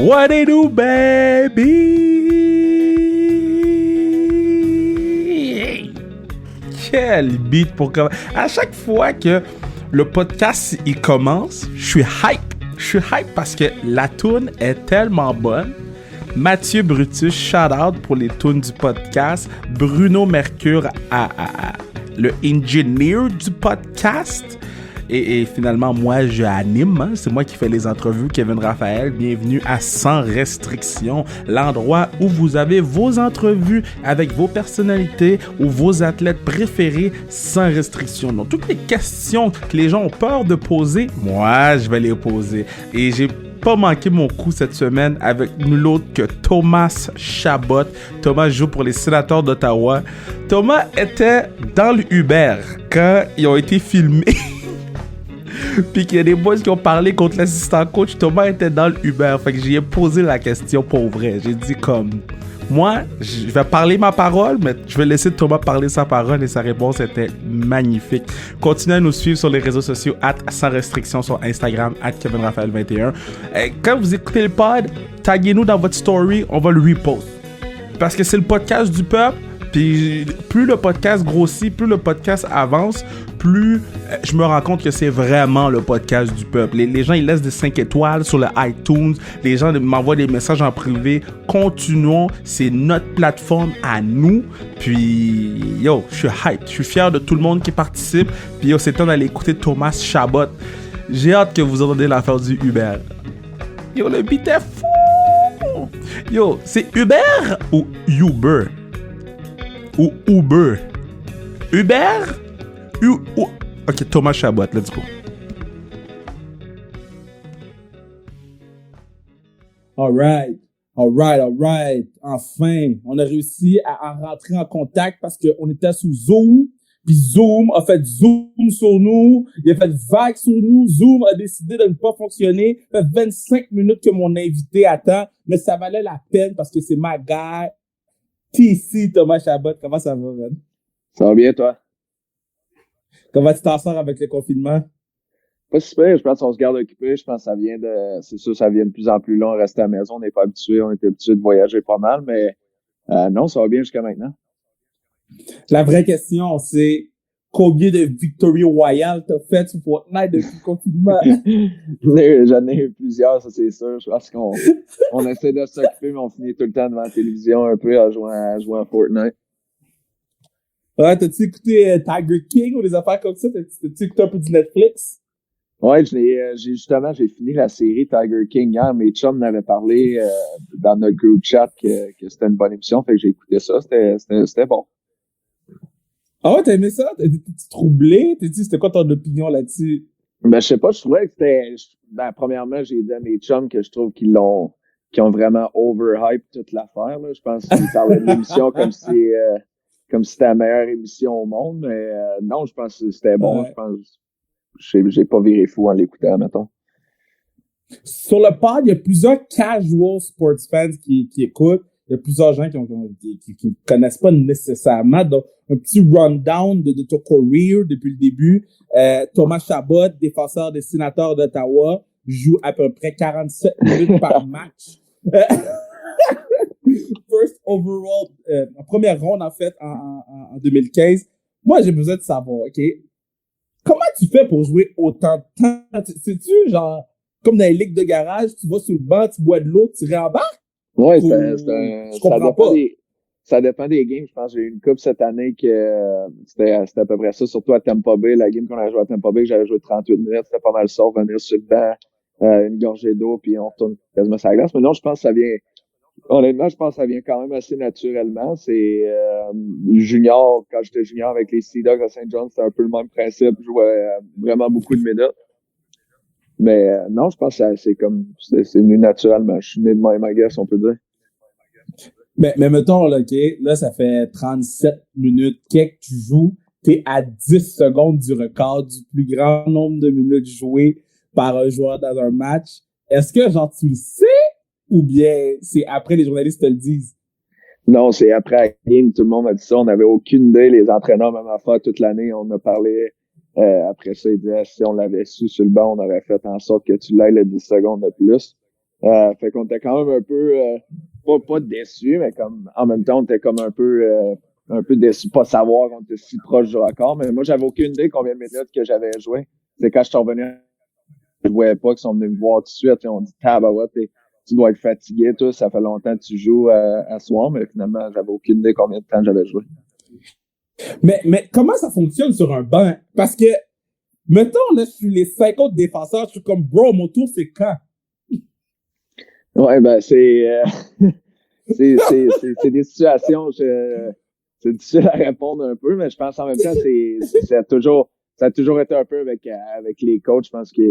What it do, baby? Quel beat pour commencer. À chaque fois que le podcast il commence, je suis hype. Je suis hype parce que la tune est tellement bonne. Mathieu Brutus, shout out pour les tunes du podcast. Bruno Mercure, le engineer du podcast. Et finalement, moi, je anime. Hein? C'est moi qui fais les entrevues. Kevin Raphaël, bienvenue à Sans Restriction, l'endroit où vous avez vos entrevues avec vos personnalités ou vos athlètes préférés sans restriction. Donc, toutes les questions que les gens ont peur de poser, moi, je vais les poser. Et j'ai pas manqué mon coup cette semaine avec nul autre que Thomas Chabot. Thomas joue pour les Sénateurs d'Ottawa. Thomas était dans le Uber quand ils ont été filmés. Puis qu'il y a des boys qui ont parlé contre l'assistant coach. Thomas était dans le Uber. Fait que j'y ai posé la question pour vrai. J'ai dit comme... Moi, je vais parler ma parole, mais je vais laisser Thomas parler sa parole et sa réponse était magnifique. Continuez à nous suivre sur les réseaux sociaux @sans restriction sur Instagram @KevinRaphaël21. Quand vous écoutez le pod, taguez-nous dans votre story, on va le repost. Parce que c'est le podcast du peuple. Puis plus le podcast grossit, plus le podcast avance, plus je me rends compte que c'est vraiment le podcast du peuple. Les gens, ils laissent des 5 étoiles sur le iTunes. Les gens m'envoient des messages en privé. Continuons, c'est notre plateforme à nous. Puis, yo, je suis hype. Je suis fier de tout le monde qui participe. Puis, yo, c'est temps d'aller écouter Thomas Chabot. J'ai hâte que vous entendez l'affaire du Uber. Yo, le beat est fou! Yo, c'est Uber ou Uber? Ou Uber? Uber? Ok, Thomas Chabot, let's go. Alright. Enfin, on a réussi à rentrer en contact parce qu'on était sous Zoom. Puis Zoom a fait Zoom sur nous. Il a fait vague sur nous. Zoom a décidé de ne pas fonctionner. Ça fait 25 minutes que mon invité attend. Mais ça valait la peine parce que c'est ma guy. TC, Thomas Chabot, comment ça va, man? Ça va bien, toi? Comment tu t'en sors avec le confinement? Pas super, je pense qu'on se garde occupé. Je pense que ça vient c'est sûr, ça vient de plus en plus long, rester à la maison. On n'est pas habitué, on était habitué de voyager pas mal, mais non, ça va bien jusqu'à maintenant. La vraie question, c'est combien de Victory Royale t'as fait sur Fortnite depuis le confinement? J'en ai eu plusieurs, ça c'est sûr. Je pense qu'on essaie de s'occuper, mais on finit tout le temps devant la télévision un peu à jouer à Fortnite. Ouais, t'as-tu écouté Tiger King ou des affaires comme ça? T'as-tu écouté un peu du Netflix? Ouais, j'ai fini la série Tiger King hier. Mes chums m'avaient parlé dans notre group chat que c'était une bonne émission, fait que j'ai écouté ça. C'était bon. Ah ouais, t'as aimé ça? T'es-tu troublé? C'était quoi ton opinion là-dessus? Ben, je sais pas, je trouvais que premièrement, j'ai dit à mes chums que je trouve qu'ils ont vraiment overhype toute l'affaire, là. Je pense qu'ils parlaient de l'émission comme si c'était la meilleure émission au monde, mais non, je pense que c'était bon. Ouais. Je pense, j'ai pas viré fou en l'écoutant, mettons. Sur le pod, il y a plusieurs casual sports fans qui écoutent. Il y a plusieurs gens qui ne connaissent pas nécessairement. Donc, un petit rundown de ton career depuis le début. Thomas Chabot, défenseur des Sénateurs d'Ottawa, joue à peu près 47 minutes par match. First overall, en première ronde, en fait, en 2015. Moi, j'ai besoin de savoir, OK? Comment tu fais pour jouer autant de temps? C'est-tu genre, comme dans les ligues de garage, tu vas sur le banc, tu bois de l'eau, tu réembarques? Ouais, ça dépend des games. Je pense que j'ai eu une coupe cette année que c'était à peu près ça, surtout à Tampa Bay. La game qu'on a joué à Tampa Bay, j'avais joué 38 minutes, c'était pas mal ça, venir sur le banc, une gorgée d'eau, puis on retourne quasiment sur la glace. Mais non, je pense que ça vient, honnêtement, je pense que ça vient quand même assez naturellement. C'est junior, quand j'étais junior avec les Sea Dogs à Saint John, c'était un peu le même principe. Je jouais vraiment beaucoup de minutes. Mais non, je pense que c'est venu naturellement. Je suis né de même, I guess, on peut dire. Mais mettons, là, OK, là, ça fait 37 minutes que tu joues. T'es à 10 secondes du record du plus grand nombre de minutes jouées par un joueur dans un match. Est-ce que, genre, tu le sais ou bien c'est après les journalistes te le disent? Non, c'est après la game, tout le monde m'a dit ça. On n'avait aucune idée. Les entraîneurs, même à faire toute l'année, on a parlé. Après ça, ils disaient, si on l'avait su sur le banc, on aurait fait en sorte que tu l'aies le 10 secondes de plus. Fait qu'on était quand même un peu, pas déçus, mais comme, en même temps, on était comme un peu déçus de pas savoir qu'on était si proche du record. Mais moi, j'avais aucune idée combien de minutes que j'avais joué. C'est quand je suis revenu, je ne voyais pas qu'ils sont venus me voir tout de suite. Ils ont dit, tabarouette, tu dois être fatigué, toi, ça fait longtemps que tu joues à soir, mais finalement, j'avais aucune idée combien de temps j'avais joué. Mais comment ça fonctionne sur un banc? Parce que, mettons, là, je suis les 50 défenseurs, je suis comme, bro, mon tour, c'est quand? Ouais, ben, c'est des situations, c'est difficile à répondre un peu, mais je pense en même temps, ça a toujours été un peu avec les coachs. Je pense que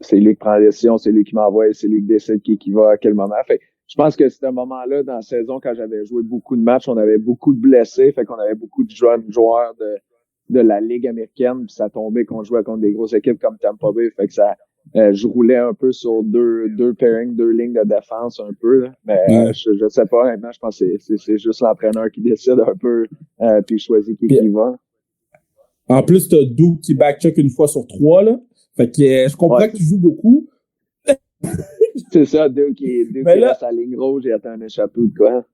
c'est lui qui prend la décision, c'est lui qui m'envoie, c'est lui qui décide qui va à quel moment. Fait je pense que c'était un moment-là dans la saison quand j'avais joué beaucoup de matchs, on avait beaucoup de blessés, fait qu'on avait beaucoup de jeunes joueurs de la Ligue américaine, puis ça tombait qu'on jouait contre des grosses équipes comme Tampa Bay, fait que ça je roulais un peu sur deux pairings, deux lignes de défense un peu, là. Mais je sais pas, honnêtement, je pense que c'est juste l'entraîneur qui décide un peu, puis il choisit qui va. En plus, t'as Duke qui backcheck une fois sur 3, là. Fait que je comprends que tu joues beaucoup. C'est ça, Duke qui reste à la ligne rouge et attend un échappé ou de quoi.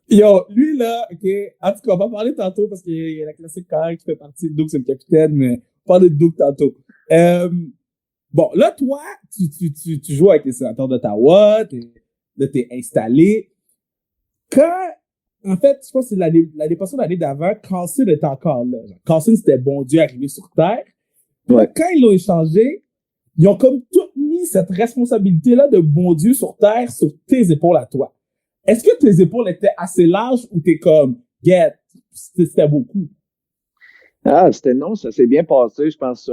Yo, lui, là, OK, en tout cas, on va parler tantôt parce qu'il y a la classique carré qui fait partie de Duke, c'est le capitaine, mais on va parler de Duke tantôt. Bon, là, toi, tu joues avec les sénateurs d'Ottawa, t'es installé. En fait, je pense que c'est l'année passée, l'année d'avant, Carlson était encore là. Carlson, c'était bon Dieu arrivé sur Terre. Ouais. Quand ils l'ont échangé, ils ont comme tout mis cette responsabilité-là de bon Dieu sur Terre sur tes épaules à toi. Est-ce que tes épaules étaient assez larges ou t'es comme, get, c'était beaucoup? Ah, non, ça s'est bien passé, je pense.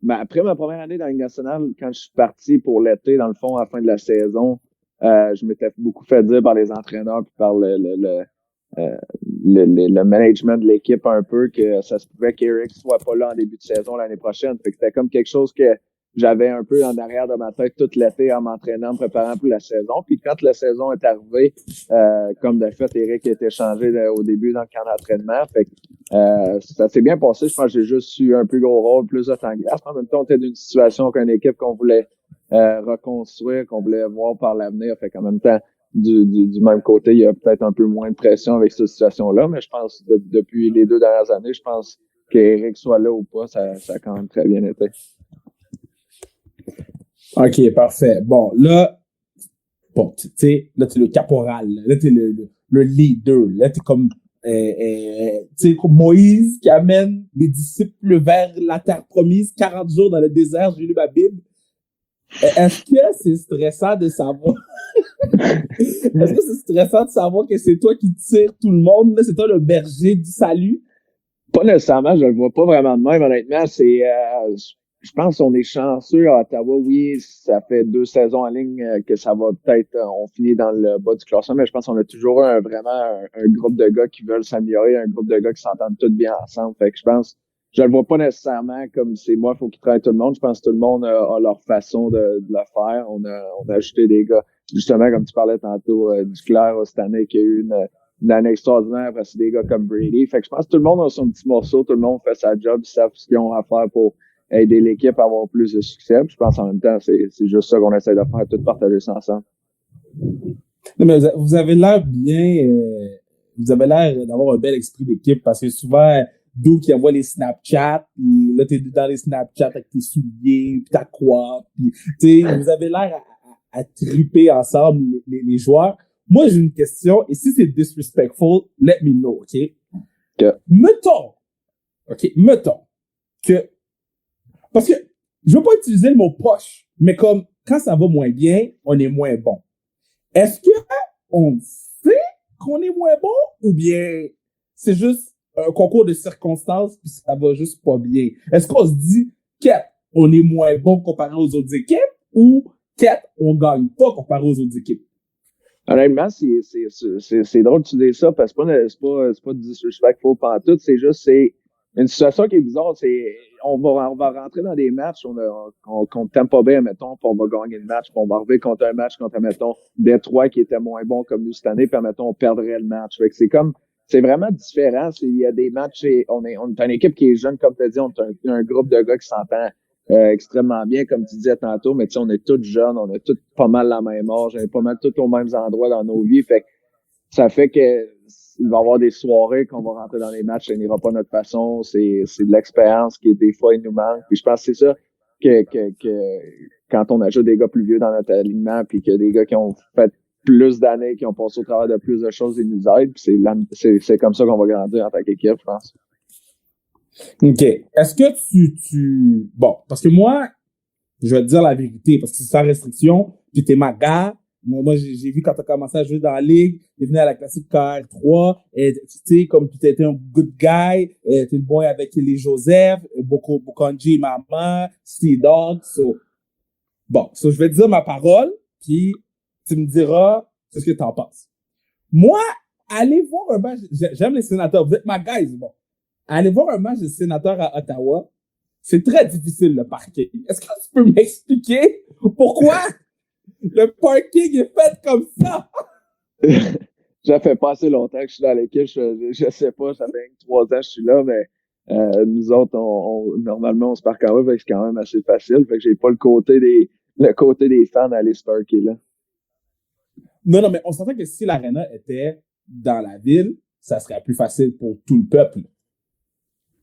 Après ma première année dans la Ligue nationale, quand je suis parti pour l'été, dans le fond, à la fin de la saison, je m'étais beaucoup fait dire par les entraîneurs puis par le management de l'équipe un peu que ça se pouvait qu'Eric soit pas là en début de saison l'année prochaine. Fait que c'était comme quelque chose que j'avais un peu en arrière de ma tête tout l'été en m'entraînant, en me préparant pour la saison. Puis quand la saison est arrivée, comme de fait, Eric a été changé au début dans le camp d'entraînement. Fait que ça s'est bien passé. Je pense que j'ai juste eu un plus gros rôle, plus de temps de glace. En même temps, on était dans une situation qu'une équipe qu'on voulait reconstruire, qu'on voulait voir par l'avenir. Fait qu'en même temps, du même côté, il y a peut-être un peu moins de pression avec cette situation-là, mais je pense que depuis les 2 dernières années, je pense qu'Eric soit là ou pas, ça a quand même très bien été. OK, parfait. Bon, là, tu sais, là, t'es le caporal, là, t'es le leader, là, t'es comme, tu sais, comme Moïse qui amène les disciples vers la terre promise, 40 jours dans le désert, j'ai lu ma Bible. Est-ce que c'est stressant de savoir est-ce que c'est stressant de savoir que c'est toi qui tires tout le monde, là, c'est toi le berger du salut? Pas nécessairement, je le vois pas vraiment de même, honnêtement, je pense qu'on est chanceux à Ottawa. Oui, ça fait 2 saisons en ligne que ça va peut-être, on finit dans le bas du classement, mais je pense qu'on a toujours vraiment un groupe de gars qui veulent s'améliorer, un groupe de gars qui s'entendent tous bien ensemble. Fait que je pense, je le vois pas nécessairement comme c'est moi, il faut qu'ils travaillent tout le monde. Je pense que tout le monde a leur façon de le faire. On a ajouté des gars, justement, comme tu parlais tantôt, Duclair cette année qui a eu une année extraordinaire parce que c'est des gars comme Brady. Fait que je pense que tout le monde a son petit morceau, tout le monde fait sa job, ils savent ce qu'ils ont à faire pour aider l'équipe à avoir plus de succès. Puis je pense en même temps, c'est juste ça qu'on essaie de faire, tout partager ça ensemble. Non, mais vous avez l'air bien, vous avez l'air d'avoir un bel esprit d'équipe parce que souvent, d'où qui envoie les Snapchats, puis là, t'es dans les Snapchats avec tes souliers, puis ta quoi, puis tu sais, vous avez l'air à triper ensemble, les joueurs. Moi, j'ai une question, et si c'est disrespectful, let me know, OK? Mettons que parce que je veux pas utiliser le mot poche, mais comme quand ça va moins bien, on est moins bon. Est-ce que on sait qu'on est moins bon ou bien c'est juste un concours de circonstances puis ça va juste pas bien? Est-ce qu'on se dit qu'on est moins bon comparé aux autres équipes ou on gagne pas comparé aux autres équipes? Honnêtement, c'est drôle que tu dises ça parce que c'est pas disrespectful pantoute, c'est juste, une situation qui est bizarre, on va rentrer dans des matchs, on contre Tampa Bay, mettons, puis on va gagner le match, puis on va arriver contre un match contre, mettons, Détroit qui était moins bon comme nous cette année, puis mettons, on perdrait le match. Fait que c'est vraiment différent. Il y a des matchs, on est une équipe qui est jeune, comme tu as dit, on est un groupe de gars qui s'entend extrêmement bien, comme tu disais tantôt, mais tu sais, on est tous jeunes, on a tous pas mal la même âge, on est pas mal tous aux mêmes endroits dans nos vies. Fait que ça fait que il va y avoir des soirées qu'on va rentrer dans les matchs, ça n'ira pas notre façon. C'est de l'expérience qui, des fois, il nous manque. Puis je pense que c'est ça que quand on ajoute des gars plus vieux dans notre alignement, puis que des gars qui ont fait plus d'années, qui ont passé au travers de plus de choses, ils nous aident. Puis c'est comme ça qu'on va grandir en tant qu'équipe, je pense. OK. Est-ce que tu... Bon, parce que moi, je vais te dire la vérité, parce que c'est sans restriction, puis t'es ma gars. Moi j'ai vu quand t'as commencé à jouer dans la ligue, t'es venu à la classique KR3, et tu sais, comme tu étais un good guy, t'es le boy avec les Joseph, Bokonji, Maman, Steve Dog, Bon, je vais te dire ma parole, puis tu me diras ce que t'en penses. Moi, aller voir un match, j'aime les sénateurs, vous êtes ma guys, bon. Aller voir un match des sénateurs à Ottawa, c'est très difficile, le parking. Est-ce que tu peux m'expliquer pourquoi le parking est fait comme ça? Ça fait pas assez longtemps que je suis dans l'équipe. Je sais pas, ça fait 3 ans que je suis là, mais nous autres, normalement, on se parque en haut, fait que c'est quand même assez facile. Fait que j'ai pas le côté des fans à aller se parker là. Non, mais on s'entend que si l'aréna était dans la ville, ça serait plus facile pour tout le peuple.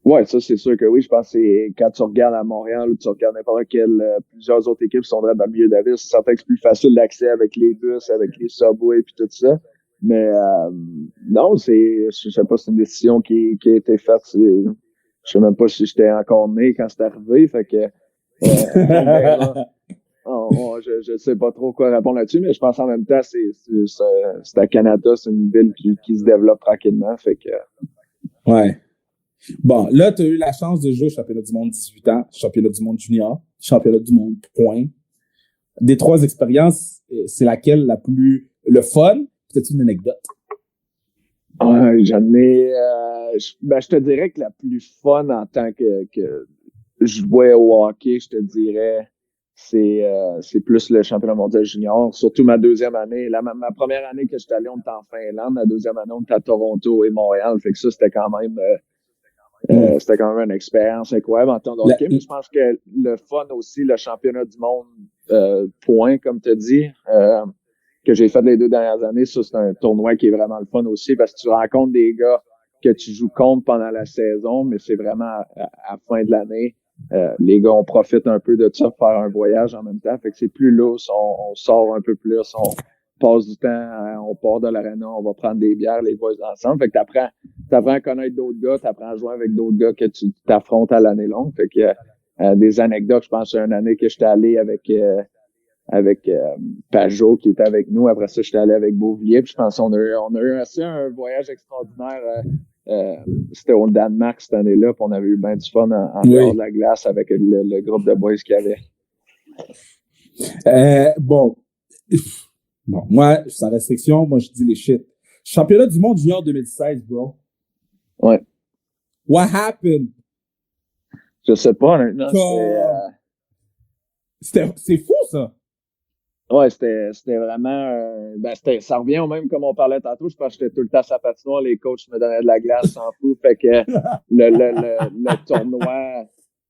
Ouais, ça, c'est sûr que oui. Je pense que c'est quand tu regardes à Montréal ou tu regardes n'importe quelle, plusieurs autres équipes qui sont dans le milieu de la ville, c'est certain que c'est plus facile d'accès avec les bus, avec les subways puis tout ça. Mais, non, je sais pas si c'est une décision qui a été faite. Je sais même pas si j'étais encore né quand c'est arrivé. Fait que, je sais pas trop quoi répondre là-dessus, mais je pense en même temps, c'est à Canada, c'est une ville qui se développe tranquillement. Fait que, ouais. Bon, là, tu as eu la chance de jouer au championnat du monde 18 ans, championnat du monde junior, championnat du monde point. Des 3 expériences, c'est laquelle la plus le fun? C'est une anecdote. J'en ai je te dirais que la plus fun en tant que je jouais au hockey, je te dirais c'est plus le championnat mondial junior, surtout ma deuxième année. Ma première année que j'étais allé, on était en Finlande, ma deuxième année, on était à Toronto et Montréal, fait que ça c'était quand même une expérience incroyable en temps de hockey. Mais je pense que le fun aussi, le championnat du monde point, comme tu as dit, que j'ai fait les 2 dernières années, ça, c'est un tournoi qui est vraiment le fun aussi parce que tu rencontres des gars que tu joues contre pendant la saison, mais c'est vraiment à la fin de l'année. Les gars, on profite un peu de ça pour faire un voyage en même temps. Fait que c'est plus lousse, on sort un peu plus, on passe du temps, on part de l'aréna, on va prendre des bières, les boys ensemble. Fait que t'apprends à connaître d'autres gars, t'apprends à jouer avec d'autres gars que tu t'affrontes à l'année longue. Fait que des anecdotes, je pense, c'est une année que j'étais allé avec Pajot qui était avec nous. Après ça, j'étais allé avec Beauvilliers. Puis je pense qu'on a eu assez un voyage extraordinaire. C'était au Danemark cette année-là. Puis on avait eu bien du fun en dehors de la glace avec le groupe de boys qu'il y avait. Bon, moi, sans restriction, moi, je dis les shit. Championnat du monde junior 2016, bro. Ouais. What happened? Je sais pas, honnêtement. C'est fou, ça. Ouais, c'était vraiment, ça revient au même comme on parlait tantôt. Je pense que j'étais tout le temps sa patinoire, les coachs me donnaient de la glace, s'en fout. Fait que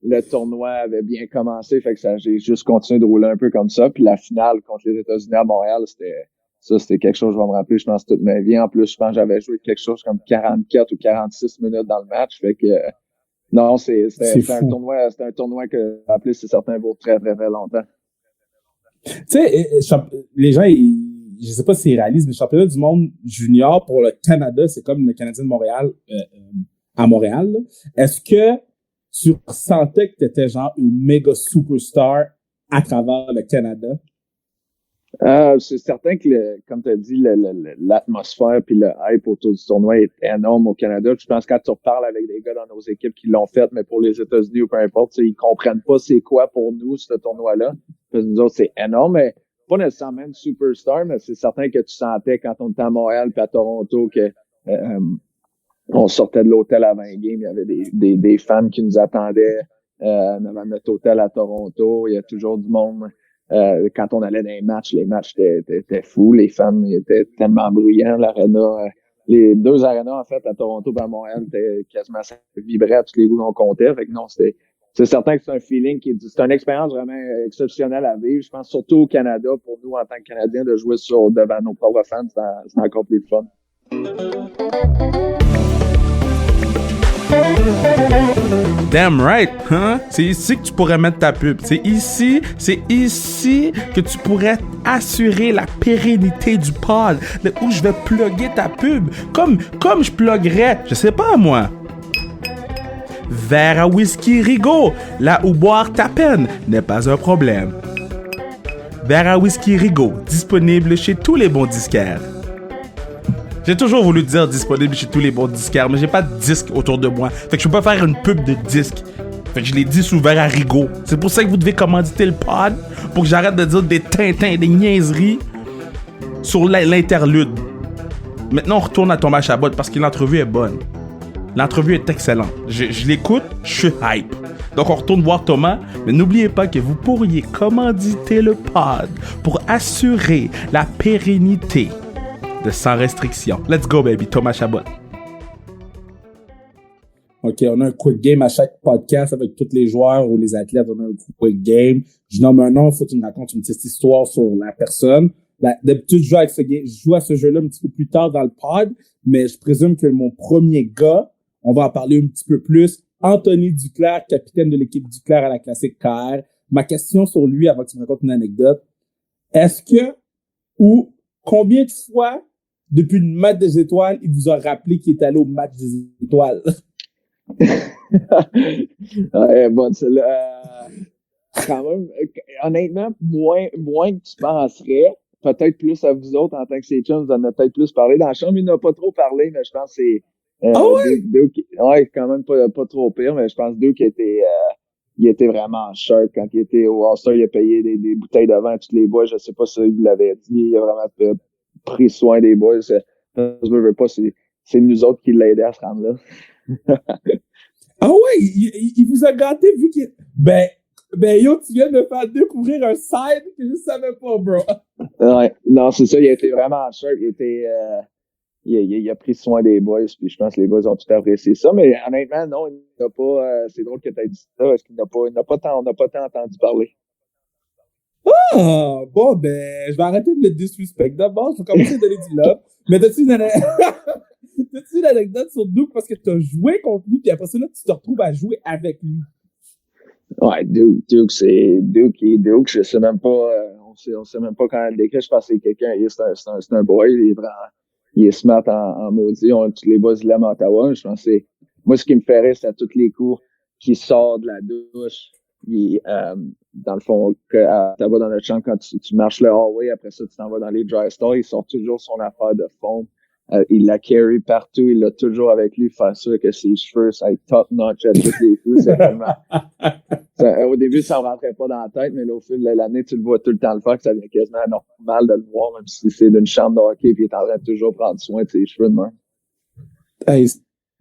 le tournoi avait bien commencé. Fait que j'ai juste continué de rouler un peu comme ça. Puis la finale contre les États-Unis à Montréal, c'était quelque chose que je vais me rappeler, je pense, toute ma vie. En plus, je pense que j'avais joué quelque chose comme 44 ou 46 minutes dans le match. Fait que, non, c'était un tournoi que, en plus, c'est certain, vaut très, très, très longtemps. Tu sais, les gens, je sais pas s'ils réalisent, mais le championnat du monde junior pour le Canada, c'est comme le Canadien de Montréal à Montréal. Là. Est-ce que tu ressentais que tu étais genre une méga superstar à travers le Canada? C'est certain que, comme tu as dit, l'atmosphère puis le hype autour du tournoi est énorme au Canada. Je pense que quand tu reparles avec des gars dans nos équipes qui l'ont fait, mais pour les États-Unis ou peu importe, ils comprennent pas c'est quoi pour nous, ce tournoi-là. Parce que nous autres, c'est énorme, mais pas nécessairement une superstar, mais c'est certain que tu sentais quand on était à Montréal puis à Toronto que on sortait de l'hôtel avant le game, il y avait des fans qui nous attendaient devant notre hôtel à Toronto. Il y a toujours du monde. Quand on allait dans les matchs étaient fous. Les fans étaient tellement bruyants. L'aréna, les 2 arénas, en fait, à Toronto et à Montréal, quasiment ça vibrait à tous les bouts qu'on comptait. Fait que non, c'est certain que c'est un feeling c'est une expérience vraiment exceptionnelle à vivre. Je pense surtout au Canada, pour nous, en tant que Canadiens, de jouer devant nos propres fans, c'est encore plus fun. Damn right, hein? C'est ici que tu pourrais mettre ta pub. C'est ici que tu pourrais assurer la pérennité du pod, où je vais plugger ta pub. Comme je pluggerais, je sais pas moi, verre à whisky Rigaud, là où boire ta peine n'est pas un problème. Verre à whisky Rigaud, disponible chez tous les bons disquaires. J'ai toujours voulu dire disponible chez tous les bons disquaires, mais j'ai pas de disque autour de moi. Fait que je peux pas faire une pub de disque. Fait que je l'ai dit sous verre à Rigaud. C'est pour ça que vous devez commanditer le pod, pour que j'arrête de dire des tintins, des niaiseries sur l'interlude. Maintenant, on retourne à Thomas Chabot parce que l'entrevue est bonne. L'entrevue est excellente. Je l'écoute, je suis hype. Donc, on retourne voir Thomas, mais n'oubliez pas que vous pourriez commanditer le pod pour assurer la pérennité de Sans Restriction. Let's go, baby. Thomas Chabot. OK, on a un quick game à chaque podcast avec tous les joueurs ou les athlètes. On a un quick game. Je nomme un nom, il faut que tu me racontes une petite histoire sur la personne. D'habitude, je joue à ce jeu-là un petit peu plus tard dans le pod, mais je présume que mon premier gars, on va en parler un petit peu plus. Anthony Duclair, capitaine de l'équipe Duclair à la Classique KR. Ma question sur lui, avant que tu me racontes une anecdote. Est-ce que, ou combien de fois, depuis le match des étoiles, il vous a rappelé qu'il est allé au match des étoiles? Ouais, bon, celle-là, quand même, honnêtement, moins que tu penserais. Peut-être plus à vous autres en tant que chums, vous en avez peut-être plus parlé. Dans la chambre, il n'a pas trop parlé, mais je pense que c'est ouais, quand même pas trop pire, mais je pense Duke il était vraiment sharp quand il était au All-Star. Il a payé des bouteilles de vin à tous les boys. Je sais pas si vous l'avez dit. Il a vraiment pris soin des boys. Je veux pas, c'est nous autres qui l'aidait à se rendre là. Ah ouais, il vous a gâté vu qu'il... Ben yo, tu viens de me faire découvrir un side que je savais pas, bro. Ouais, non, c'est ça, il a été vraiment sharp. Il a pris soin des boys, puis je pense que les boys ont tout apprécié ça. Mais honnêtement, non, il n'a pas. C'est drôle que tu aies dit ça, parce qu'il on n'a pas tant entendu parler. Ah, bon, ben, je vais arrêter de le disrespect. D'abord, je vais commencer à donner du love. Mais t'as-tu une anecdote sur Duke parce que tu as joué contre lui, puis après ça, là, tu te retrouves à jouer avec lui? Ouais, Duke, je sais même pas, on sait même pas quand elle décrit. Je pense que c'est quelqu'un, c'est un boy, il est smart en maudit. Tous les boys l'aiment à Ottawa. Je pense que moi, ce qui me fait rire, c'est à tous les cours qui sort de la douche. Dans le fond, à Ottawa, dans notre chambre, quand tu marches le hallway, après ça, tu t'en vas dans les dry stores, il sort toujours son affaire de fond. Il la carry partout, il l'a toujours avec lui, faire sûr que ses cheveux, ça est top notch à tous les coups. C'est tellement, au début, ça me rentrait pas dans la tête, mais là, au fil de l'année, tu le vois tout le temps le faire, que ça devient quasiment normal de le voir, même si c'est d'une chambre de hockey, puis il est en train de toujours prendre soin de ses cheveux de main. Hey,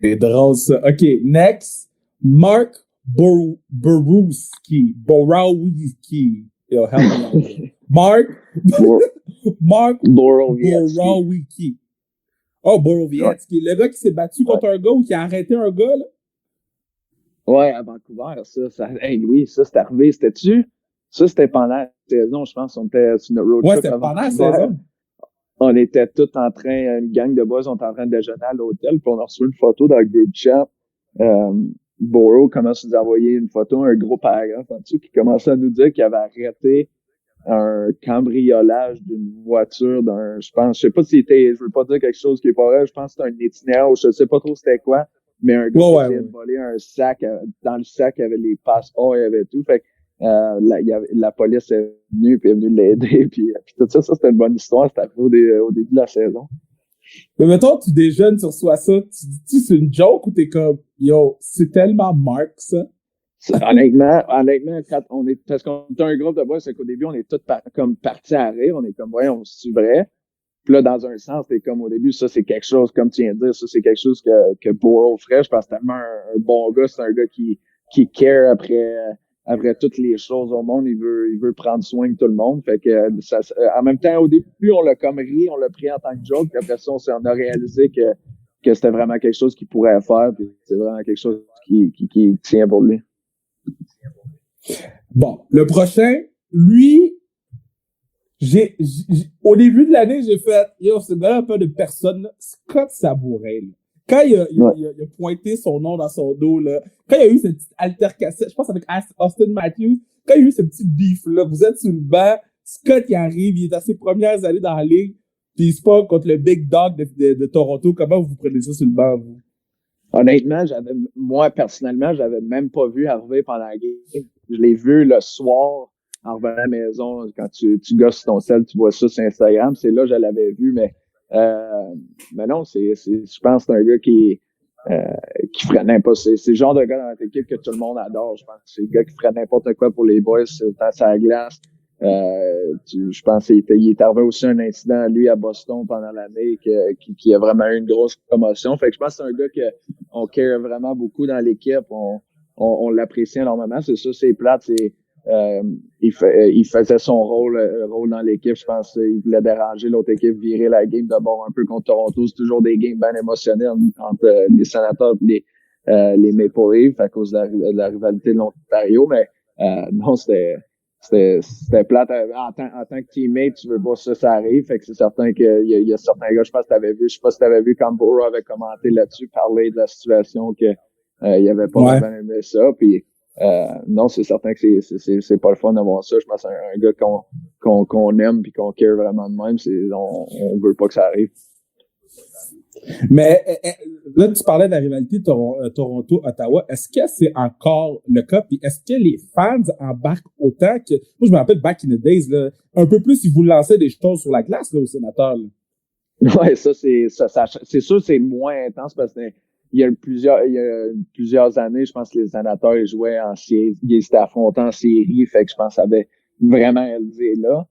c'est drôle, ça. OK, next. Mark Borowski. Yo, help me out. Mark Borowski. Oh, Borowiecki. Le gars qui s'est battu contre un gars ou qui a arrêté un gars, là? Ouais, à Vancouver, hey, Louis, ça, c'est arrivé. C'était pendant la saison, je pense. On était sur une road trip. Ouais, c'était pendant la saison. On était tous une gang de boys, on était en train de déjeuner à l'hôtel, puis on a reçu une photo dans le group chat. Borough commence à nous envoyer une photo, un gros paragraphe en dessous, qui commençait à nous dire qu'il avait arrêté un cambriolage d'une voiture je sais pas si c'était, je veux pas dire quelque chose qui est pas vrai, je pense que c'était un itinéraire ou je sais pas trop c'était quoi, mais un gars qui avait volé un sac, dans le sac, il y avait les passeports, il y avait tout, fait que, la police est venue l'aider, puis tout ça, c'était une bonne histoire, c'était arrivé au début de la saison. Mais mettons, tu déjeunes, tu reçois ça, tu dis c'est une joke ou t'es comme, yo, c'est tellement Mark, ça? Honnêtement, parce qu'on est un groupe de boys, c'est qu'au début, on est tous comme partis à rire, on est comme, ouais, on se vrai. Puis là, dans un sens, t'es comme, au début, ça, c'est quelque chose, comme tu viens de dire, ça, c'est quelque chose que Borough ferait. Je pense tellement un bon gars, c'est un gars qui care après toutes les choses au monde, il veut prendre soin de tout le monde. Fait que, en même temps, au début, on l'a comme ri, on l'a pris en tant que joke, puis après ça, on a réalisé que c'était vraiment quelque chose qu'il pourrait faire, puis c'est vraiment quelque chose qui tient pour lui. Bon, le prochain, lui, au début de l'année, j'ai fait, yo, ce gars-là, un peu de personne, là, Scott Sabourin, là. Quand il a pointé son nom dans son dos, là, quand il y a eu cette petite altercation, je pense avec Austin Matthews, quand il y a eu ce petit beef-là, vous êtes sur le banc, Scott, il arrive, il est à ses premières années dans la ligue, puis il se passe contre le big dog de Toronto. Comment vous prenez ça sur le banc, vous? Honnêtement, moi, personnellement, j'avais même pas vu Harvey pendant la game. Je l'ai vu le soir, en revenant à la maison, quand tu gosses ton sel, tu vois ça sur Instagram. C'est là que je l'avais vu, mais non, je pense que c'est un gars qui ferait n'importe quoi. C'est le genre de gars dans notre équipe que tout le monde adore. Je pense que c'est le gars qui ferait n'importe quoi pour les boys, c'est autant sur la glace. Je pense qu'il est arrivé aussi un incident, lui, à Boston pendant l'année, qui a vraiment eu une grosse commotion. Fait que je pense que c'est un gars qu'on care vraiment beaucoup dans l'équipe. On l'apprécie énormément. C'est ça, c'est plate. Il faisait son rôle dans l'équipe. Je pense qu'il voulait déranger l'autre équipe, virer la game d'abord un peu contre Toronto. C'est toujours des games bien émotionnels entre les Sénateurs et les Maple Leafs à cause de la rivalité de l'Ontario. Mais non, c'était plate. En tant que teammate, tu veux pas ça arrive. Fait que c'est certain qu'il y a certains gars, je pense que je sais pas si t'avais vu quand Burrow avait commenté là-dessus, parler de la situation que il avait pas vraiment aimé ça. Puis non, c'est certain que c'est pas le fun d'avoir ça. Je pense que c'est un gars qu'on aime puis qu'on care vraiment de même. On veut pas que ça arrive. Mais là, tu parlais de la rivalité Toronto-Ottawa. Est-ce que c'est encore le cas? Puis est-ce que les fans embarquent autant que... Moi, je me rappelle, back in the days, là, un peu plus, ils vous lançaient des choses sur la glace là, aux Sénateurs. Là. Ouais, ça, c'est sûr, c'est moins intense parce que il y a plusieurs années, je pense que les Sénateurs ils jouaient en série, ils s'étaient affrontés en série, fait que je pense que ça avait vraiment élevé là.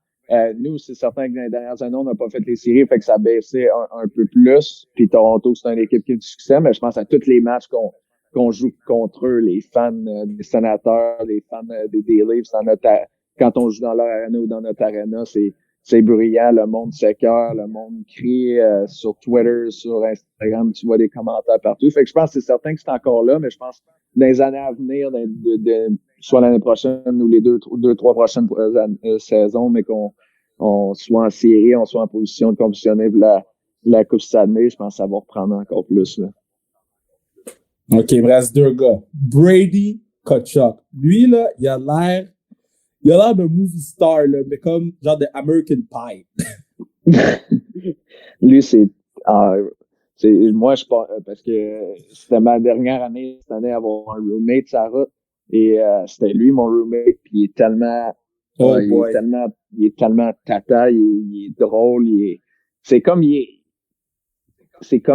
Nous, c'est certain que dans les dernières années, on n'a pas fait les séries, fait que ça baissait un peu plus. Puis Toronto, c'est une équipe qui a du succès, mais je pense à tous les matchs qu'on joue contre eux, les fans des Sénateurs, les fans des Leafs, quand on joue dans leur arena ou dans notre arena, c'est bruyant, le monde s'écoeure, le monde crie sur Twitter, sur Instagram, tu vois des commentaires partout. Fait que je pense que c'est certain que c'est encore là, mais je pense dans les années à venir, soit l'année prochaine ou les deux, trois prochaines saisons, mais qu'on soit en série, on soit en position de compétitionner pour la Coupe Stanley, je pense que ça va reprendre encore plus. Là. OK, il me reste deux gars. Brady Tkachuk. Lui, là, il a l'air de movie star, là, mais comme genre de American Pie. Lui, moi, je pense, parce que c'était ma dernière année, cette année, avoir un roommate, Sarah, et c'était lui, mon roommate, puis il est tellement, il est tellement tata, il est drôle, c'est comme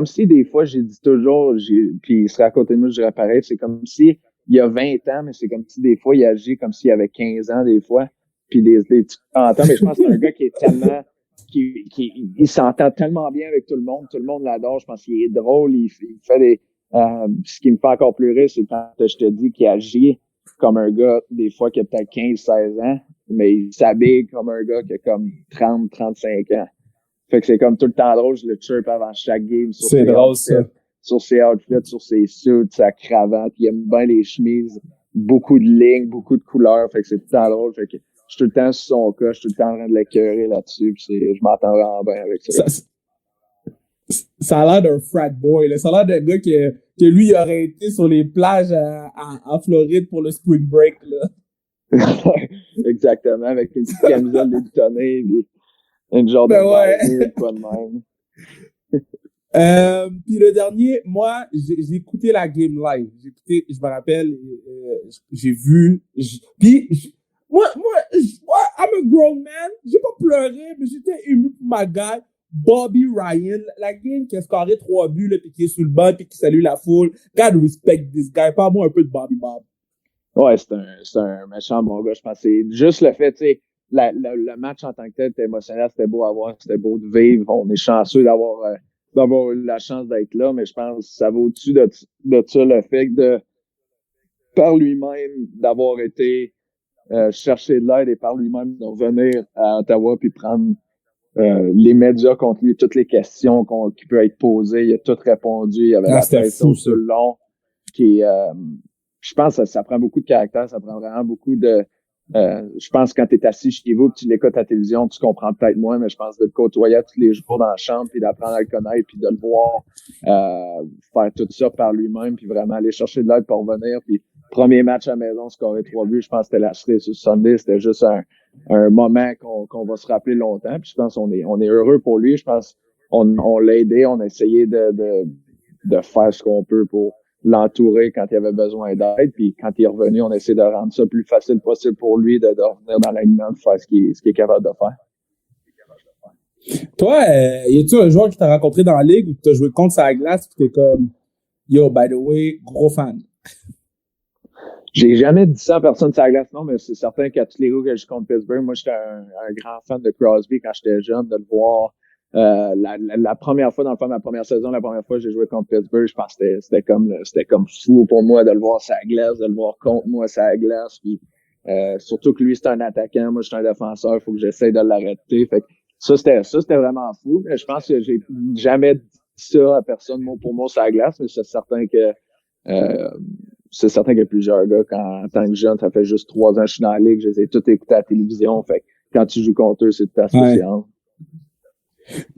si des fois, j'ai dit toujours, puis il serait à côté de moi, je dirais pareil, c'est comme si il y a 20 ans, mais c'est comme si des fois, il agit comme s'il avait 15 ans, des fois, puis des petits temps, mais je pense que c'est un gars qui est tellement, il s'entend tellement bien avec tout le monde l'adore, je pense qu'il est drôle, il fait ce qui me fait encore plus rire, c'est quand je te dis qu'il agit comme un gars, des fois, qui a peut-être 15-16 ans, mais il s'habille comme un gars qui a comme 30-35 ans. Fait que c'est comme tout le temps drôle, je le chirp avant chaque game. C'est drôle, ça. Sur ses outfits, sur ses suits, sa cravate, il aime bien les chemises, beaucoup de lignes, beaucoup de couleurs, fait que c'est tout le temps drôle, fait que je suis tout le temps sur son cas, je suis tout le temps en train de l'écœurer là-dessus, puis je m'entends vraiment bien avec ça. Ça a l'air d'un frat boy, là. Ça a l'air d'un gars que lui, il aurait été sur les plages en Floride pour le spring break, là. Exactement, avec une petite camisole déboutonnée, une genre de quoi de même. Puis le dernier, moi, j'ai écouté la game live. Je me rappelle, j'ai vu, moi, I'm a grown man. J'ai pas pleuré, mais j'étais ému pour ma gars, Bobby Ryan. La game qui a scoré 3 buts, là, puis qui est sous le banc, puis qui salue la foule. God respect this guy. Parle-moi un peu de Bobby Bob. Ouais, c'est un méchant bon gars. Je pense que c'est juste le fait, tu sais, le match en tant que tel était émotionnel, c'était beau à voir, c'était beau de vivre. On est chanceux d'avoir eu la chance d'être là, mais je pense que ça va au-dessus de ça, le fait que par lui-même, d'avoir été chercher de l'aide et par lui-même de revenir à Ottawa puis prendre les médias contre lui, toutes les questions qui peuvent être posées, il a tout répondu, il avait la tête sur le long, je pense que ça prend beaucoup de caractère, ça prend vraiment beaucoup de... je pense que quand tu es assis chez vous, que tu l'écoutes à la télévision, tu comprends peut-être moins, mais je pense de le côtoyer tous les jours dans la chambre, puis d'apprendre à le connaître, puis de le voir faire tout ça par lui-même, puis vraiment aller chercher de l'aide pour revenir. Puis premier match à la maison, scorer 3 buts, je pense que c'était la série sur Sunday, c'était juste un moment qu'on va se rappeler longtemps. Puis je pense qu'on est heureux pour lui. Je pense on l'a aidé, on a essayé de faire ce qu'on peut pour l'entourer quand il avait besoin d'aide. Puis quand il est revenu, on a essayé de rendre ça plus facile possible pour lui de revenir dans l'alignement, de faire ce qu'il est capable de faire. Toi, y a-tu un joueur qui t'a rencontré dans la ligue ou que t'as joué contre sa glace pis t'es comme, yo, by the way, gros fan? J'ai jamais dit ça à personne sur la glace, non, mais c'est certain qu'à tous les roues que je joue contre Pittsburgh, moi, j'étais un grand fan de Crosby quand j'étais jeune, de le voir. La première fois, dans le fond, ma première saison, la première fois que j'ai joué contre Pittsburgh, je pense que c'était comme fou pour moi de le voir sur la glace, de le voir contre moi sur la glace. Puis, surtout que lui, c'est un attaquant, moi, je suis un défenseur, il faut que j'essaye de l'arrêter. Fait que ça, c'était vraiment fou. Mais je pense que j'ai jamais dit ça à personne, mot pour mot, sur la glace, mais c'est certain que plusieurs gars, en tant que jeune, ça fait juste 3 ans que je suis dans la ligue, je les ai tous écoutés à la télévision. Fait que quand tu joues contre eux, c'est tout à fait spécial. Ouais.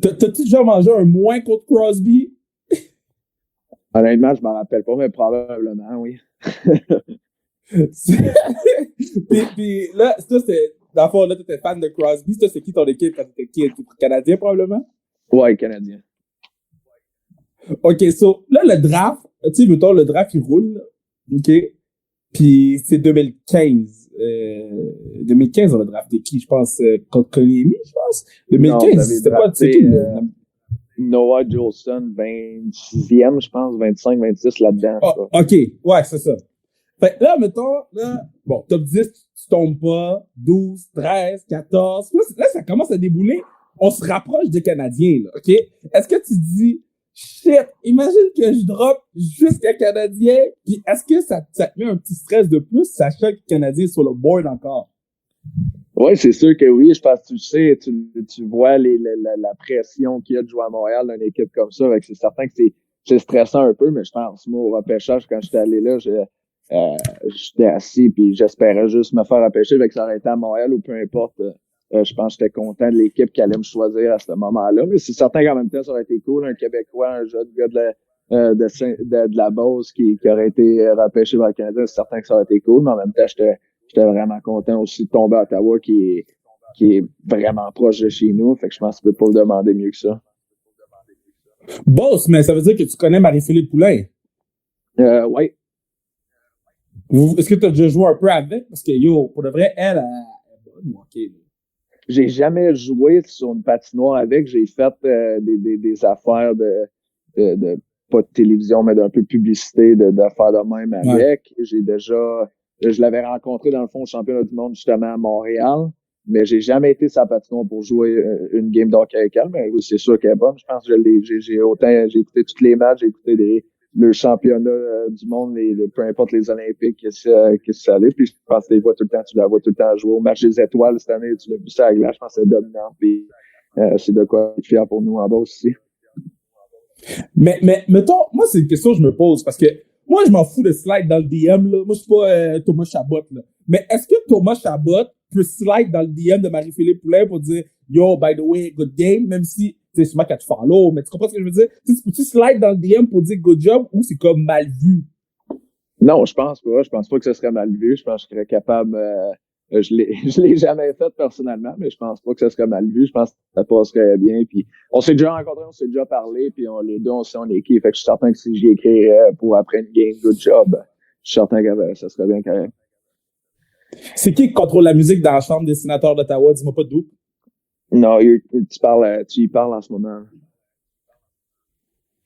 T'as-tu déjà mangé un moins contre Crosby? Honnêtement, je m'en rappelle pas, mais probablement, oui. puis là, ça, c'est, dans le fond, là, t'étais fan de Crosby. Ça, c'est qui ton équipe quand t'étais qui? Canadien, probablement? Ouais, Canadien. OK, so, là, le draft, tu sais, mettons, le draft, il roule, là. OK? Puis c'est 2015. 2015, on a drafté qui, je pense, contre Kolymi, je pense? 2015, c'était quoi, c'est qui? Noah Jolson, 26e, je pense, 25, 26 là-dedans. Oh, OK, ouais, c'est ça. Fait que là, mettons, là, bon, top 10, tu tombes pas, 12, 13, 14. Là, ça commence à débouler. On se rapproche des Canadiens, là, OK? Est-ce que tu dis, shit, imagine que je drop jusqu'à Canadien, puis est-ce que ça te met un petit stress de plus, sachant que le Canadien est sur le board encore? Oui, c'est sûr que oui. Je pense que tu sais, tu vois la pression qu'il y a de jouer à Montréal dans une équipe comme ça. C'est certain que c'est stressant un peu, mais je pense, moi, au repêchage, quand j'étais allé là, j'étais assis puis j'espérais juste me faire repêcher. Que ça aurait été à Montréal ou peu importe. Je pense que j'étais content de l'équipe qui allait me choisir à ce moment-là. Mais c'est certain qu'en même temps, ça aurait été cool. Un Québécois, un jeune gars de la Beauce qui aurait été repêché par le Canada, c'est certain que ça aurait été cool. Mais en même temps, j'étais vraiment content aussi de tomber à Ottawa, qui est vraiment proche de chez nous. Fait que je pense que tu peux pas demander mieux que ça. Boss, mais ça veut dire que tu connais Marie-Philippe Poulin? Oui. Est-ce que tu as déjà joué un peu avec? Parce que, yo, pour de vrai, elle est bonne, ok. J'ai jamais joué sur une patinoire avec. J'ai fait des affaires de pas de télévision, mais d'un peu de publicité, d'affaires de même avec. Ouais. Je l'avais rencontré dans le fond au championnat du monde justement à Montréal, mais j'ai jamais été sa patinoire pour jouer une game d'hockey avec elle. Mais oui, c'est sûr qu'elle est bonne. Je pense que j'ai écouté tous les matchs, j'ai écouté le championnat du monde, peu importe les Olympiques, qu'est-ce que ça allait. Puis je pense que tu la vois tout le temps jouer au match des étoiles cette année. Tu l'as vu ça à la glace, je pense que c'est dominant. Puis c'est de quoi être fier pour nous en bas aussi. Mais mettons, moi c'est une question que je me pose parce que moi je m'en fous de slide dans le DM là. Moi je suis pas Thomas Chabot là. Mais est-ce que Thomas Chabot peut slide dans le DM de Marie-Philippe Poulin pour dire yo by the way good game, même si tu sais, c'est moi qui a te follow, mais tu comprends ce que je veux dire? Peux-tu slide dans le DM pour dire good job ou c'est comme mal vu? Non, je pense pas. Je pense pas que ce serait mal vu. Je pense que je serais capable. Je l'ai jamais fait personnellement, mais je pense pas que ce serait mal vu. Je pense que ça passerait bien. Puis on s'est déjà rencontrés, on s'est déjà parlé, puis les deux on sait on est qui. Fait que je suis certain que si j'y écris pour après une game good job, je suis certain que ça serait bien correct. C'est qui contrôle la musique dans la chambre des sénateurs d'Ottawa? Dis-moi pas d'où. Non, tu y parles en ce moment.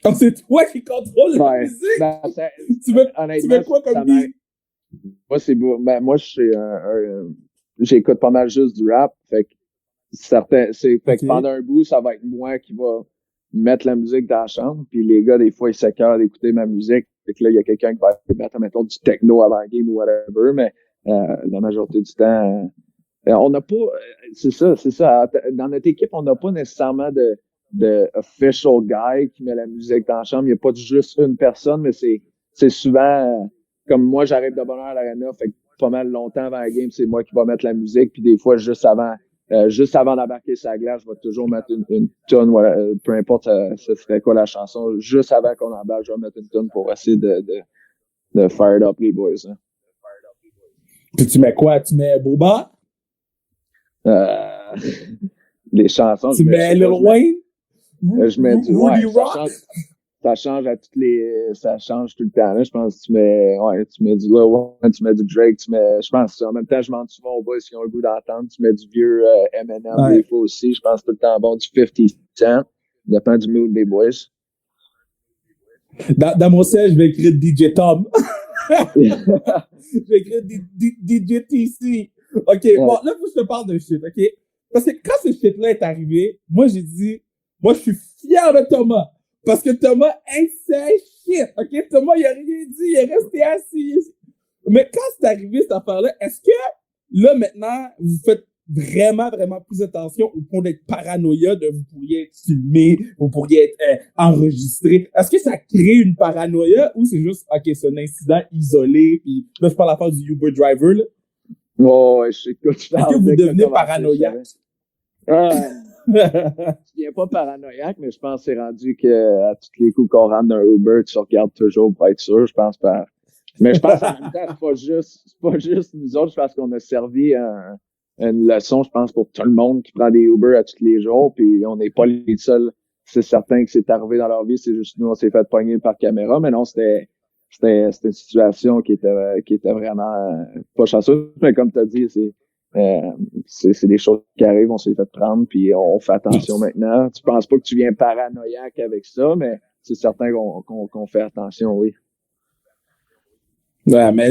Donc c'est toi qui contrôle la musique? Ben, tu veux quoi comme beat? Moi, c'est beau. Ben, moi, j'écoute pas mal juste du rap. Fait que pendant un bout, ça va être moi qui va mettre la musique dans la chambre. Puis les gars, des fois, ils s'écœurent d'écouter ma musique. Fait que là, il y a quelqu'un qui va mettre, mettons, du techno avant le game ou whatever. Mais la majorité du temps, on n'a pas... C'est ça. Dans notre équipe, on n'a pas nécessairement de official guy qui met la musique dans la chambre. Il n'y a pas juste une personne, mais c'est souvent... comme moi, j'arrive de bonne heure à l'arena, fait que pas mal longtemps avant la game, c'est moi qui va mettre la musique, puis des fois, juste avant d'embarquer sur la glace, je vais toujours mettre une tune, voilà, peu importe ce serait quoi la chanson, juste avant qu'on embarque, je vais mettre une tune pour essayer de fire up les boys. Hein. Puis tu mets quoi? Tu mets Boba? Les chansons. Tu mets Lil Wayne? Je mets du Rudy Rock? Ça change ça change tout le temps. Là. Je pense que tu mets du Lil Wayne, tu mets du Drake, je pense en même temps, je demande souvent aux boys qui ont le goût d'entendre, tu mets du vieux Eminem des fois aussi. Je pense tout le temps bon, du 50 Cent. Dépend du mood des boys. Dans mon sel, je vais écrire DJ Tom. Je vais écrire DJ TC. OK, bon, là, faut que je te parle de shit, OK? Parce que quand ce shit-là est arrivé, moi, j'ai dit, moi, je suis fier de Thomas. Parce que Thomas ain't say shit, OK? Thomas, il a rien dit, il est resté assis. Mais quand c'est arrivé, cette affaire-là, est-ce que, là, maintenant, vous faites vraiment, vraiment plus attention au point d'être paranoïa, vous pourriez être filmé, vous pourriez être enregistré. Est-ce que ça crée une paranoïa ou c'est juste, OK, c'est un incident isolé, puis là, je parle à la part du Uber driver, là? Oh, je sais quoi tu parles. Est-ce que vous devenez paranoïaque? Je viens pas paranoïaque, mais je pense que c'est rendu que à tous les coups qu'on rentre dans un Uber, tu regardes toujours pour être sûr, je pense pas. Mais je pense en même temps, c'est pas juste nous autres, je pense qu'on a servi une leçon, je pense, pour tout le monde qui prend des Uber à tous les jours, puis on n'est pas les seuls. C'est certain que c'est arrivé dans leur vie, c'est juste nous, on s'est fait pogner par caméra, mais non, c'était une situation qui était vraiment pas chanceuse, mais comme tu as dit, c'est des choses qui arrivent, on s'est fait prendre, puis on fait attention maintenant. Tu penses pas que tu viens paranoïaque avec ça, mais c'est certain qu'on fait attention, oui. Ouais, mais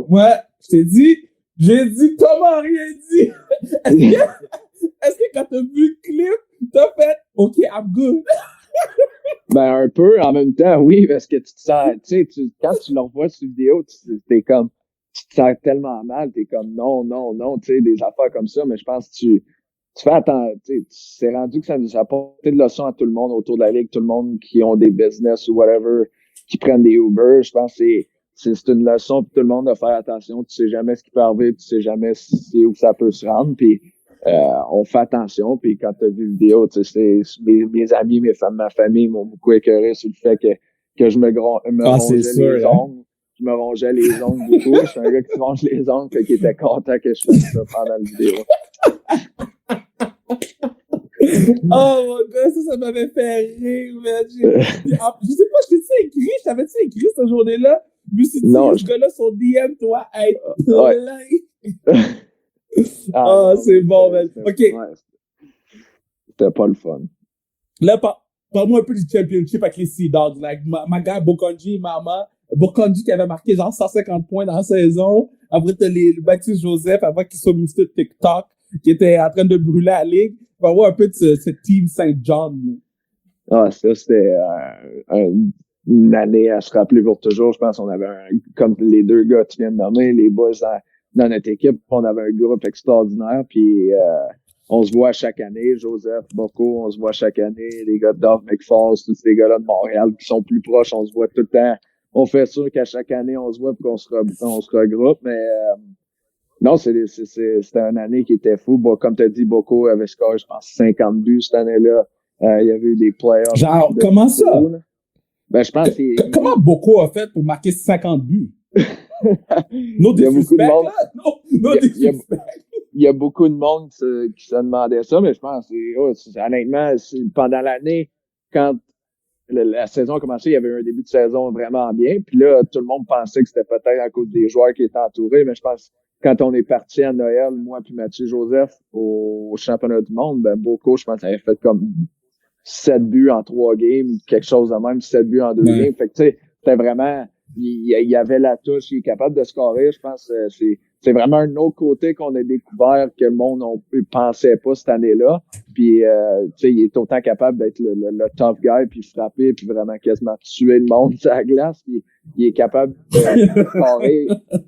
moi, j'ai dit, Thomas a rien dit. Est-ce que quand t'as vu le clip, t'as fait, OK, I'm good? Ben, un peu, en même temps, oui, parce que tu te sens, tu sais, quand tu le revois sur vidéo, t'es comme, tu te sens tellement mal, t'es comme, non, tu sais, des affaires comme ça, mais je pense que tu fais attention, tu sais, c'est rendu que ça nous a apporté de leçons à tout le monde autour de la ligue, tout le monde qui ont des business ou whatever, qui prennent des Uber, je pense que c'est une leçon pour tout le monde de faire attention, tu sais jamais ce qui peut arriver, tu sais jamais où ça peut se rendre, puis on fait attention, puis quand t'as vu la vidéo, tu sais, mes amis, ma famille m'ont beaucoup écœuré sur le fait que je me rongeais les ongles. Je me rongeais les ongles beaucoup. Je suis un gars qui se ronge les ongles, fait qu'il était content que je fasse ça pendant la vidéo. Oh mon gars, ça m'avait fait rire, man. Je sais pas, je t'avais-tu écrit cette journée-là? Je me suis dit, ce gars-là, son DM doit être plein. C'est bon, man. OK. Ouais, c'était pas le fun. Là, parle-moi un peu du championship avec les Sea Dogs. Like, ma gars, Bokonji qui avait marqué genre 150 points dans la saison. Après, t'as le Baptiste Joseph, avant qu'il soit ministre de TikTok, qui était en train de brûler la ligue. On va voir un peu de ce team Saint John. Ah, ça, c'était une année à se rappeler pour toujours. Je pense qu'on avait comme les deux gars que tu viens de nommer, les boys dans notre équipe, on avait un groupe extraordinaire, puis on se voit chaque année, Joseph, Boko, on se voit chaque année, les gars de Dove, McFalls, tous ces gars-là de Montréal qui sont plus proches, on se voit tout le temps. On fait sûr qu'à chaque année, on se voit et qu'on se regroupe, mais non, c'était une année qui était fou. Bon, comme tu as dit, Boko avait scoré, je pense, 50 buts cette année-là. Il y avait eu des playoffs. Genre, comment ça? Ben, je pense comment Boko a fait pour marquer 50 buts? Il y a beaucoup de monde qui se demandait ça, mais je pense honnêtement, pendant l'année, quand la saison a commencé, il y avait un début de saison vraiment bien, puis là, tout le monde pensait que c'était peut-être à cause des joueurs qui étaient entourés, mais je pense quand on est parti à Noël, moi puis Mathieu Joseph, au championnat du monde, ben Boko, je pense qu'il avait fait comme 7 buts en 3 games, quelque chose de même, 7 buts en 2 games. Fait que tu sais, c'était vraiment, il avait la touche, il est capable de scorer. Je pense c'est vraiment un autre côté qu'on a découvert que le monde ne pensait pas cette année-là. Puis tu sais, il est autant capable d'être le tough guy, puis frapper, puis vraiment quasiment tuer le monde sur la glace. Puis il est capable de scorer,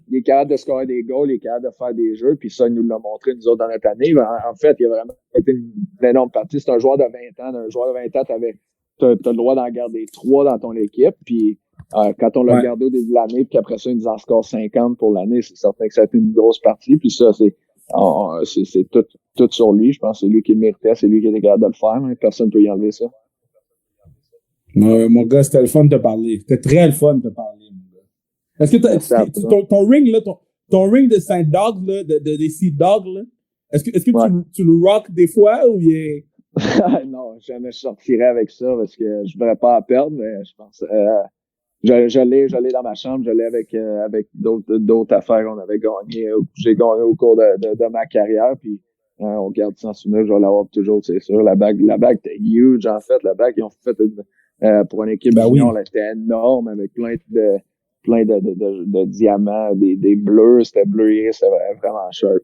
il est capable de scorer des goals, il est capable de faire des jeux. Puis ça, il nous l'a montré nous autres dans notre année. En fait, il a vraiment été une énorme partie. C'est un joueur de 20 ans. Un joueur de 20 ans, t'as le droit d'en garder 3 dans ton équipe. Puis quand on l'a regardé au début de l'année, puis qu'après ça, il nous en score 50 pour l'année, c'est certain que ça a été une grosse partie. Puis ça, c'est tout sur lui. Je pense que c'est lui qui le méritait, c'est lui qui était capable de le faire. Mais personne ne peut y enlever ça. Mon gars, c'était le fun de te parler. C'était très le fun de te parler, mon gars. Est-ce que ton ring, là, ton ring de Saint Dog, là, des Sea Dogs, là, est-ce que tu le rock des fois ou Non, jamais je sortirais avec ça parce que je voudrais pas en perdre, mais je pense je l'ai dans ma chambre, je l'ai avec d'autres affaires qu'on avait gagnées, j'ai gagné au cours de ma carrière, puis on garde ça en souvenir, je vais l'avoir toujours, c'est sûr. La bague était huge, en fait. La bague, ils ont fait pour une équipe junior, elle était énorme avec plein de diamants, des bleus, c'était bleué, c'était vraiment sharp.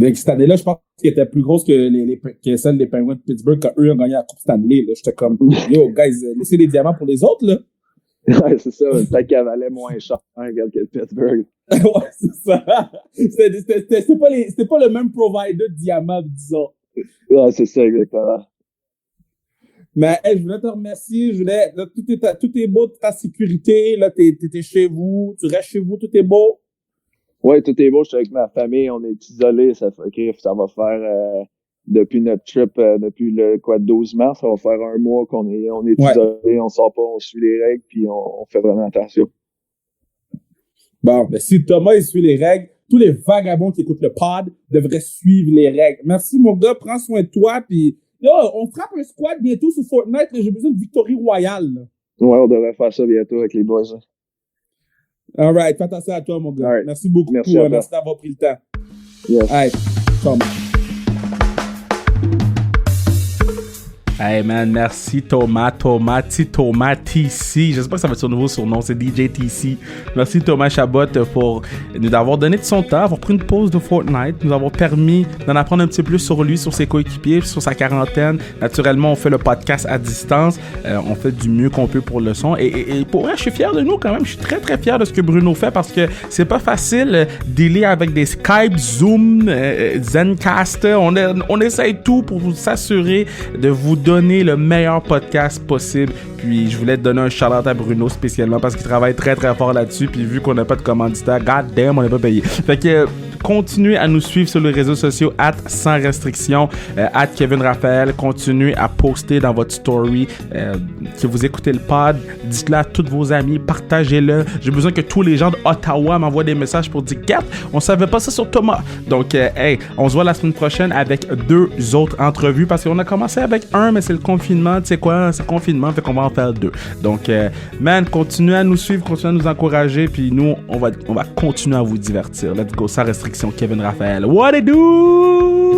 Mais cette année-là, je pense qu'elle était plus grosse que celle des Penguins de Pittsburgh quand eux ont gagné la Coupe Stanley. Là. J'étais comme, yo, guys, laissez les diamants pour les autres, là. Ouais, c'est ça. Peut-être qu'elle valait moins cher que Pittsburgh. Ouais, c'est ça. C'était pas le même provider de diamants, disons. Ouais, c'est ça, exactement. Mais je voulais te remercier. Là, tout est beau, ta sécurité. Là, t'es chez vous. Tu restes chez vous, tout est beau. Ouais, tout est beau. Je suis avec ma famille. On est isolés. Ça va faire depuis notre trip, depuis le 12 mars, ça va faire un mois qu'on est isolés. On sort pas, on suit les règles, puis on fait vraiment attention. Bon, ben si Thomas il suit les règles, tous les vagabonds qui écoutent le pod devraient suivre les règles. Merci mon gars, prends soin de toi, puis là, on frappe un squad bientôt sur Fortnite. J'ai besoin de victory royale. Là. Ouais, on devrait faire ça bientôt avec les boys. Hein. All right, fais attention à toi, mon gars. Right. Merci beaucoup. Merci d'avoir pris le temps. Yes. Hey, come. Hey man, merci Thomas TC. J'espère que ça va être son nouveau surnom, c'est DJ TC. Merci Thomas Chabot pour nous avoir donné de son temps, avoir pris une pause de Fortnite, nous avoir permis d'en apprendre un petit peu plus sur lui, sur ses coéquipiers, sur sa quarantaine. Naturellement, on fait le podcast à distance. On fait du mieux qu'on peut pour le son. Et pour vrai, je suis fier de nous quand même. Je suis très très fier de ce que Bruno fait parce que c'est pas facile d'aider avec des Skype, Zoom, Zencastr. On essaye tout pour s'assurer de vous donner le meilleur podcast possible. Puis je voulais te donner un shout-out à Bruno spécialement parce qu'il travaille très très fort là-dessus. Puis vu qu'on n'a pas de commanditaire, god damn, on n'est pas payé. Fait que continuez à nous suivre sur les réseaux sociaux @sans restriction, @Kevin Raphaël. Continuez à poster dans votre story que vous écoutez le pod. Dites-le à tous vos amis, partagez-le. J'ai besoin que tous les gens d'Ottawa m'envoient des messages pour dire Gap, on savait pas ça sur Thomas. Donc hey, on se voit la semaine prochaine avec 2 autres entrevues parce qu'on a commencé avec 1, mais c'est le confinement. Tu sais quoi, c'est le confinement, fait qu'on va en faire 2. Donc man, continuez à nous suivre, continuez à nous encourager, puis nous on va continuer à vous divertir. Let's go, sans restriction. Kevin Raphaël. What it do?